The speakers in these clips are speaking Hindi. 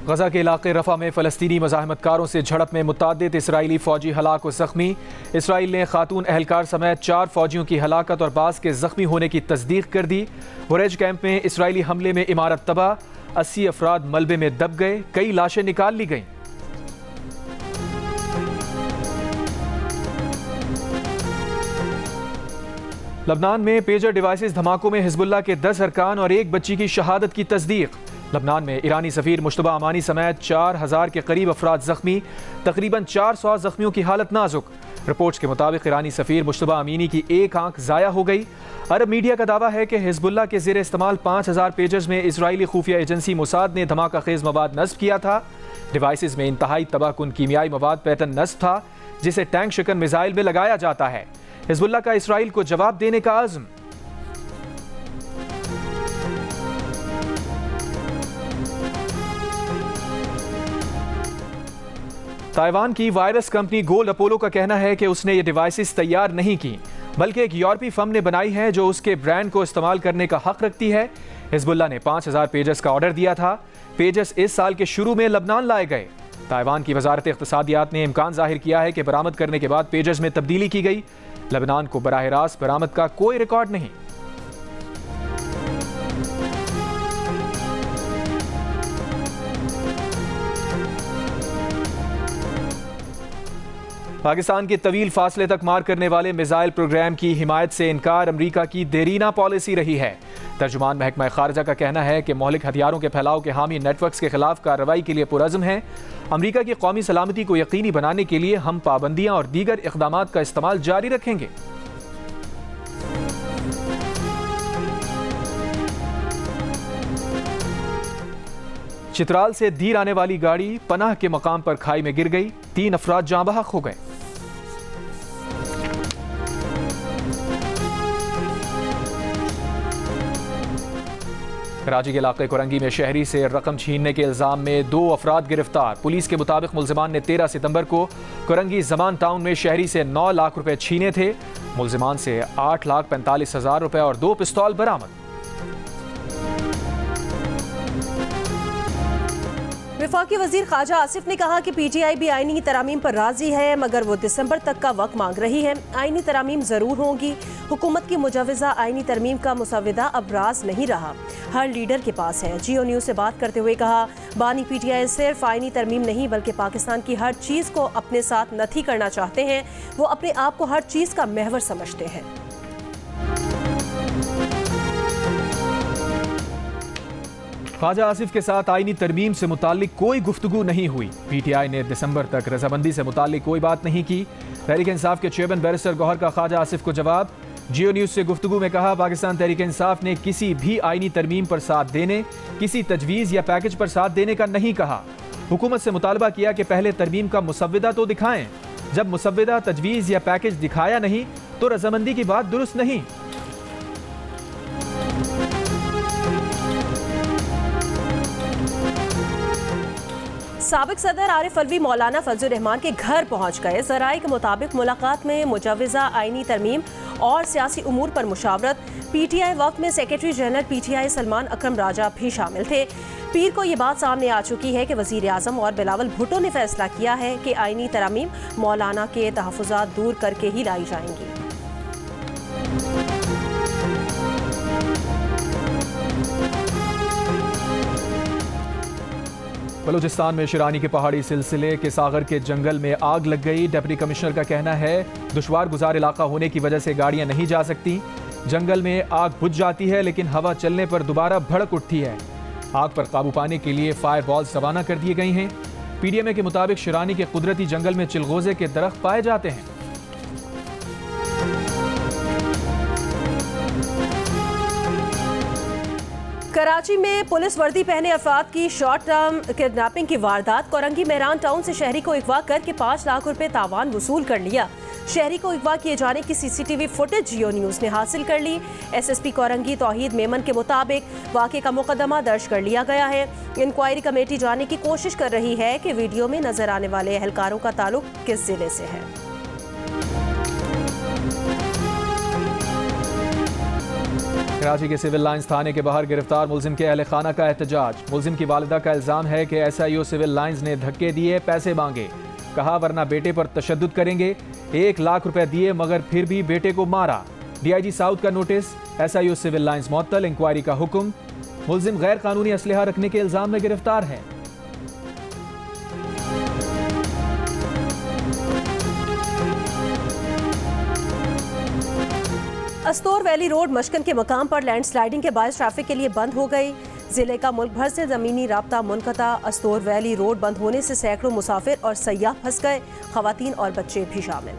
गजा के इलाके रफा में फ़लस्तीनी मज़ाहमतकारों से झड़प में मुतअद्दिद इसराइली फ़ौजी हलाक व ज़ख्मी। इसराइल ने खातून एहलकार समेत 4 फ़ौजियों की हलाकत और बाज़ के ज़ख्मी होने की तस्दीक कर दी। बुरेज कैंप में इसराइली हमले में इमारत तबाह, 80 अफराद मलबे में दब गए, कई लाशें निकाल ली गईं। लबनान में पेजर डिवाइसेस धमाकों में हिजबुल्लाह के 10 अरकान और 1 बच्ची की शहादत की तस्दीक। लबनान में ईरानी सफ़ीर मुश्तबा अमानी समेत 4000 के करीब अफराद ज़ख्मी, तकरीबन 400 ज़ख्मियों की हालत नाजुक। रिपोर्ट्स के मुताबिक ईरानी सफ़ीर मुश्तबा अमीनी की एक आंख ज़ाया हो गई। अरब मीडिया का दावा है कि हिजबुल्लाह के ज़ेर इस्तेमाल 5000 पेजर्स में इसराइली खुफिया एजेंसी मोसाद ने धमाका खेज मवाद नस्ब किया था। डिवाइसेस में इंतहाई तबाहकुन कीमियाई मवाद पैटर्न नस्ब था, जिसे टैंक शिकन मिसाइल में लगाया जाता है। हिजबुल्लाह का इसराइल को जवाब देने का आज़म। ताइवान की वायरस कंपनी गोल्ड अपोलो का कहना है कि उसने ये डिवाइसेस तैयार नहीं की, बल्कि एक यूरोपीय फर्म ने बनाई है जो उसके ब्रांड को इस्तेमाल करने का हक रखती है। हिजबुल्लाह ने 5000 पेजर्स का ऑर्डर दिया था। पेजर्स इस साल के शुरू में लबनान लाए गए। ताइवान की वजारत इख्तिसादियात ने इम्कान जाहिर किया है कि बरामद करने के बाद पेजर्स में तब्दीली की गई। लबनान को बराह रास्त बरामद का कोई रिकॉर्ड नहीं। पाकिस्तान के तवील फासले तक मार करने वाले मिसाइल प्रोग्राम की हिमायत से इनकार अमरीका की देरीना पॉलिसी रही है। तर्जुमान महकमा खारजा का कहना है कि मौलिक हथियारों के फैलाव के हामी नेटवर्क्स के खिलाफ कार्रवाई के लिए पुरज़्म है। अमरीका की कौमी सलामती को यकीनी बनाने के लिए हम पाबंदियां और दीगर इक़दामात का इस्तेमाल जारी रखेंगे। चित्राल से दीर आने वाली गाड़ी पनाह के मकाम पर खाई में गिर गई, 3 अफराद जाँ बहक हो गए। कराची के इलाके कोरंगी में शहरी से रकम छीनने के इल्जाम में 2 अफराद गिरफ्तार। पुलिस के मुताबिक मुलजिमान ने 13 सितंबर को कोरंगी जमान टाउन में शहरी से 9 लाख रुपए छीने थे। मुलजिमान से 8,45,000 रुपए और 2 पिस्तौल बरामद। वफाकी वजीर ख्वाजा आसिफ ने कहा कि पीटीआई भी आईनी तरामीम पर राजी है, मगर वो दिसंबर तक का वक्त मांग रही है। आईनी तरामीम जरूर होंगी। हुकूमत की मुजवज़ा आईनी तरमीम का मुसविदा अब राज नहीं रहा, हर लीडर के पास है। जियो न्यूज़ से बात करते हुए कहा, बानी पीटीआई सिर्फ आईनी तरमीम नहीं बल्कि पाकिस्तान की हर चीज़ को अपने साथ नथी करना चाहते हैं। वो अपने आप को हर चीज़ का महवर समझते हैं। ख्वाजा आसिफ के साथ आईनी तरमीम से मुताल्लिक कोई गुफ्तगू नहीं हुई। पीटीआई ने दिसंबर तक रजामंदी से मुताल्लिक कोई बात नहीं की। तहरीक इंसाफ के चेयरमैन बैरिस्टर गौहर का ख्वाजा आसिफ को जवाब। जियो न्यूज़ से गुफ्तगू में कहा, पाकिस्तान तहरीक इंसाफ ने किसी भी आईनी तरमीम पर साथ देने, किसी तजवीज़ या पैकेज पर साथ देने का नहीं कहा। हुकूमत से मुतालबा किया कि पहले तरमीम का मुसव्विदा तो दिखाएं। जब मुसव्विदा, तजवीज़ या पैकेज दिखाया नहीं तो रजामंदी की बात दुरुस्त नहीं। साबिक सदर आरिफ अलवी मौलाना फजलुर रहमान के घर पहुंच गए। ज़राए के मुताबिक मुलाकात में मुजवज़ा आईनी तरमीम और सियासी उमूर पर मुशावरत। पीटीआई वक्त में सेक्रेटरी जनरल पीटीआई सलमान अकरम राजा भी शामिल थे। पीर को ये बात सामने आ चुकी है कि वज़ीर आज़म और बिलावल भुट्टो ने फैसला किया है कि आईनी तरामीम मौलाना के तहफ़्फ़ुज़ात दूर करके ही लाई जाएंगी। बलूचिस्तान में शिरानी के पहाड़ी सिलसिले के सागर के जंगल में आग लग गई। डिप्टी कमिश्नर का कहना है, दुश्वार गुजार इलाका होने की वजह से गाड़ियां नहीं जा सकती। जंगल में आग बुझ जाती है लेकिन हवा चलने पर दोबारा भड़क उठती है। आग पर काबू पाने के लिए फायर बॉल्स रवाना कर दिए गए हैं। पीडीएमए के मुताबिक शिरानी के कुदरती जंगल में चिलगोजे के दरख्त पाए जाते हैं। कराची में पुलिस वर्दी पहने अफराद की शॉर्ट टर्म किडनैपिंग की वारदात। कोरंगी मेहरान टाउन से शहरी को अगवा करके 5 लाख रुपए तावान वसूल कर लिया। शहरी को अगवा किए जाने की सीसीटीवी फुटेज जियो न्यूज़ ने हासिल कर ली। एसएसपी कोरंगी तौहीद मेमन के मुताबिक वाक़े का मुकदमा दर्ज कर लिया गया है। इंक्वायरी कमेटी जानने की कोशिश कर रही है कि वीडियो में नजर आने वाले एहलकारों का ताल्लुक किस जिले से है। कराची के सिविल लाइंस थाने के बाहर गिरफ्तार मुलजिम के अहल खाना का एहतजाज। मुलजिम की वालिदा का इल्जाम है कि SIO सिविल लाइंस ने धक्के दिए, पैसे मांगे, कहा वरना बेटे पर तशद्दुद करेंगे। 1 लाख रुपए दिए मगर फिर भी बेटे को मारा। DIG साउथ का नोटिस, SIO सिविल लाइंस मुअत्तल, इंक्वायरी का हुक्म। मुलजिम गैर कानूनी असलहा रखने के इल्जाम में गिरफ्तार है। अस्तोर वैली रोड मशकन के मकाम पर लैंडस्लाइडिंग के बायस ट्रैफिक के लिए बंद हो गई। जिले का मुल्क भर से जमीनी राब्ता मुनक़ता। अस्तोर वैली रोड बंद होने से सैकड़ों मुसाफिर और सयाह फंस गए, खवातीन और बच्चे भी शामिल।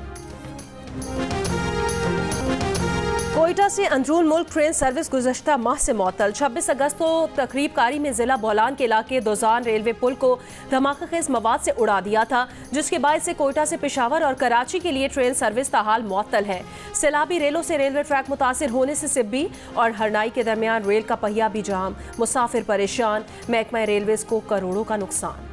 कोयटा से अंदरून मुल्क ट्रेन सर्विस गुज़श्ता माह से मुअत्तल। 26 अगस्त को तकरीब कारी में जिला बोलान के इलाके दोजान रेलवे पुल को धमाकेखेज मवाद से उड़ा दिया था, जिसके बाद से कोयटा से पेशावर और कराची के लिए ट्रेन सर्विस ताहाल मुअत्तल है। सैलाबी रेलों से रेलवे ट्रैक मुतासिर होने से सिब्बी और हरनाई के दरमियान रेल का पहिया भी जाम, मुसाफिर परेशान, महकमा रेलवेज को करोड़ों का नुकसान।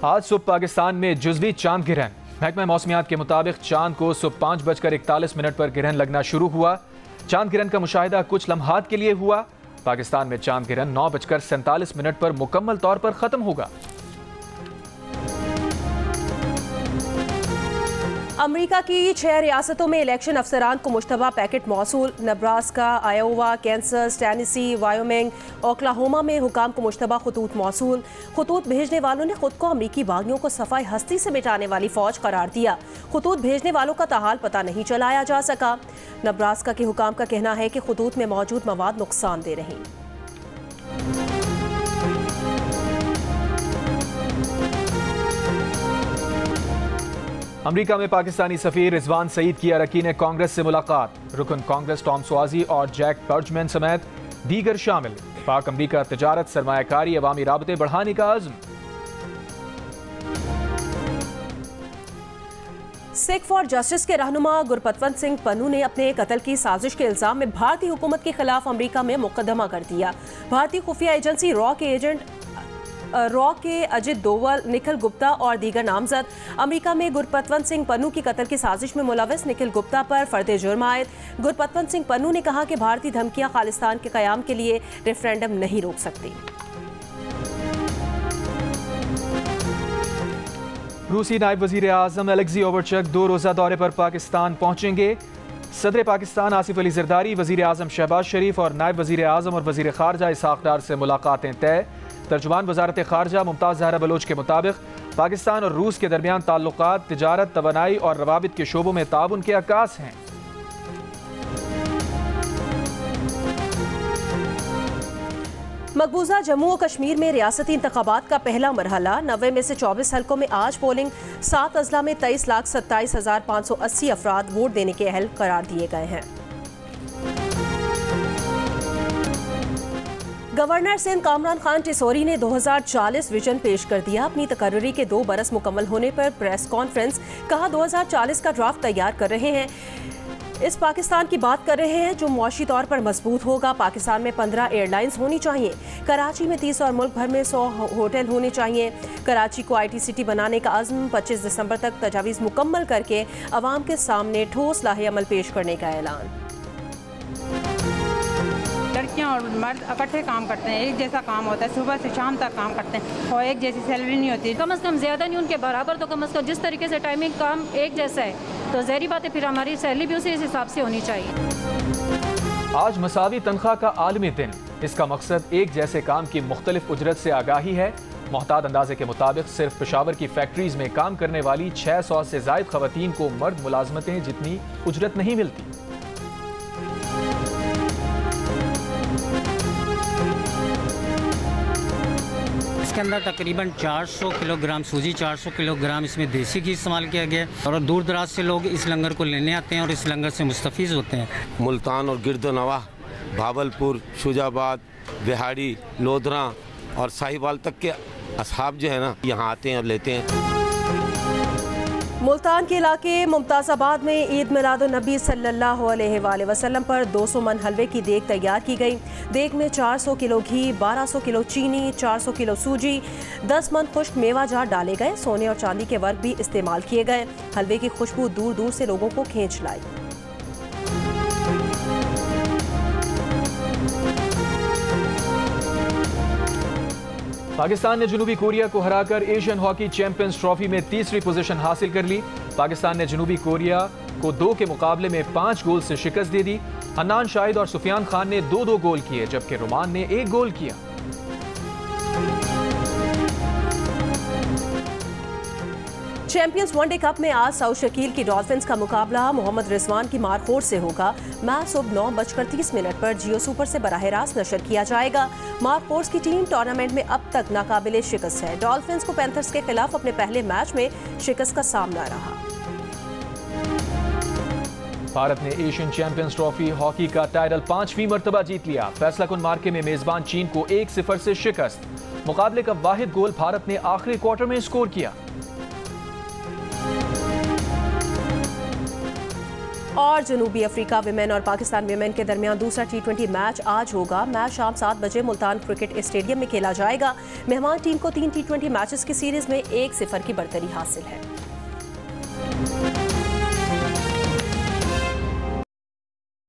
आज सुबह पाकिस्तान में जुज़वी चांद ग्रहण। महकमा मौसमियात के मुताबिक चांद को सुबह 5:41 पर ग्रहण लगना शुरू हुआ। चांद ग्रहण का मुशाहिदा कुछ लम्हात के लिए हुआ। पाकिस्तान में चांद ग्रहण 9:47 पर मुकम्मल तौर पर खत्म होगा। अमरीका की 6 रियासतों में इलेक्शन अफसरान को मुश्तबा पैकेट मौसूल। Nebraska, Iowa, Kansas, Tennessee, Wyoming, Oklahoma में हुकाम को मुश्तबा खतूत मौसूल। खतूत भेजने वालों ने खुद को अमरीकी बागियों को सफाई हस्ती से मिटाने वाली फौज करार दिया। खतूत भेजने वालों का ताहाल पता नहीं चलाया जा सका। नब्रास्का के हुकाम का कहना है कि खतूत में मौजूद मवाद नुकसान दे रही। अमरीका में पाकिस्तानी सफीर रिजवान सईद की अरकान कांग्रेस से मुलाकात। रुकन कांग्रेस टॉम स्वाजी और जैक बर्जमैन समेत दीगर शामिल। पाक अमरीका तिजारत, सरमायाकारी, अवामी राबते बढ़ाने का अज़्म। सिख फॉर जस्टिस के रहनुमा गुरपतवंत सिंह पन्नू ने अपने कत्ल की साजिश के इल्जाम में भारतीय हुकूमत के खिलाफ अमरीका में मुकदमा कर दिया। भारतीय खुफिया एजेंसी रॉ के अजित डोवल, निखिल गुप्ता और दीगर नामजद अमेरिका में गुरपतवंत सिंह पन्नू की कत्ल की साजिश में मुलविस निखिल गुप्ता पर फर्द जुर्म आयद। गुरपतवंत सिंह पन्नू ने कहा कि भारतीय धमकियां खालिस्तान के क़याम के लिए रेफरेंडम नहीं रोक सकती। रूसी नायब वज़ीर आज़म अलेक्सी ओवरचक 2 रोज़ा दौरे पर पाकिस्तान पहुंचेंगे। सदर पाकिस्तान आसिफ अली ज़रदारी, वज़ीर आज़म शहबाज शरीफ और नायब वज़ीर आज़म और वज़ीर ख़ारजा इसहाक़ डार से मुलाकातें तय। तर्जुमान वज़ारत ख़ारजा मुमताज़ ज़हरा बलोच के मुताबिक पाकिस्तान और रूस के दरमियान ताल्लुकात, तिजारत, तवानाई और रवाबित के शोबों में ताउन के अक्कास हैं। मकबूजा जम्मू और कश्मीर में रियासती इंतखाबात का पहला मरहला। 90 में से 24 हल्कों में आज पोलिंग। 7 अजला में 23,27,580 अफराद वोट देने के अहल करार दिए गए हैं। गवर्नर सिंध कामरान खान टिसोरी ने 2040 विजन पेश कर दिया। अपनी तकर्री के 2 बरस मुकम्मल होने पर प्रेस कॉन्फ्रेंस, कहा 2040 का ड्राफ्ट तैयार कर रहे हैं। इस पाकिस्तान की बात कर रहे हैं जो मुआशी तौर पर मजबूत होगा। पाकिस्तान में 15 एयरलाइंस होनी चाहिए। कराची में 30 और मुल्क भर में 100 होटल होने चाहिए। कराची को IT सिटी बनाने का अज़्म। 25 दिसंबर तक तजावीज़ मुकम्मल करके अवाम के सामने ठोस लाहे अमल पेश करने का ऐलान। लड़कियां और मर्द इकट्ठे काम करते हैं, एक जैसा काम होता है, सुबह से शाम तक काम करते हैं और एक जैसी सैलरी नहीं होती। कम से कम ज़्यादा नहीं, उनके बराबर तो कम से कम जिस तरीके से टाइमिंग काम एक जैसा है तो ज़ाहिर बात है फिर हमारी सैलरी भी उसी हिसाब से होनी चाहिए। आज मसावी तनख्वाह का आलमी दिन। इसका मकसद एक जैसे काम की मुख्तलिफ उजरत से आगाही है। मोहताद अंदाजे के मुताबिक सिर्फ पेशावर की फैक्ट्रीज में काम करने वाली 600 से ज़ायद खवातीन को मर्द मुलाजमतें जितनी उजरत नहीं मिलती। इसके अंदर तकरीबन 400 किलोग्राम सूजी, 400 किलोग्राम इसमें देसी घी इस्तेमाल किया गया और दूर दराज से लोग इस लंगर को लेने आते हैं और इस लंगर से मुस्तफीज़ होते हैं। मुल्तान और गिरदनवाह, भावलपुर, शुजाबाद, बिहाड़ी, लोधरा और साहिवाल तक के असहाब जो है ना यहाँ आते हैं और लेते हैं। मुल्तान के इलाके मुमताज़ाबाद में ईद मिलादुन्नबी सल्लल्लाहु अलैहि वसल्लम पर 200 मन हलवे की देग तैयार की गई। देग में 400 किलो घी, 1200 किलो चीनी, 400 किलो सूजी, 10 मन खुश्क मेवा जार डाले गए। सोने और चांदी के वर्क भी इस्तेमाल किए गए। हलवे की खुशबू दूर दूर से लोगों को खींच लाई। पाकिस्तान ने जनूबी कोरिया को हराकर एशियन हॉकी चैंपियंस ट्रॉफी में तीसरी पोजीशन हासिल कर ली। पाकिस्तान ने जनूबी कोरिया को 2 के मुकाबले में 5 गोल से शिकस्त दे दी। हन्नान शाहिद और सुफियान खान ने 2-2 गोल किए, जबकि रोमान ने 1 गोल किया। चैंपियंस वनडे कप में आज साउथ शकील की डॉल्फिन्स का मुकाबला मोहम्मद रिजवान की मारखोड़ से होगा। मैच सुबह 9:30 पर जियो सुपर से बराह रास्त नशर किया जाएगा। मारखोड़ की टीम टूर्नामेंट में अब तक नाकाबिले शिकस्त है। डॉल्फिन्स को पैंथर्स के खिलाफ अपने पहले मैच में शिकस्त का सामना रहा। भारत ने एशियन चैंपियंस ट्रॉफी हॉकी का टाइटल 5वीं मर्तबा जीत लिया। फैसलाकुन मार्के में मेजबान चीन को 1-0 से शिकस्त। मुकाबले का वाहिद गोल भारत ने आखिरी क्वार्टर में स्कोर किया। और जनूबी अफ्रीका विमेन और पाकिस्तान विमेन के दरमियान दूसरा T20 मैच आज होगा। मैच शाम 7 बजे मुल्तान क्रिकेट स्टेडियम में खेला जाएगा। मेहमान टीम को 3 T20 मैचेस की सीरीज में 1-0 की बढ़तरी हासिल है।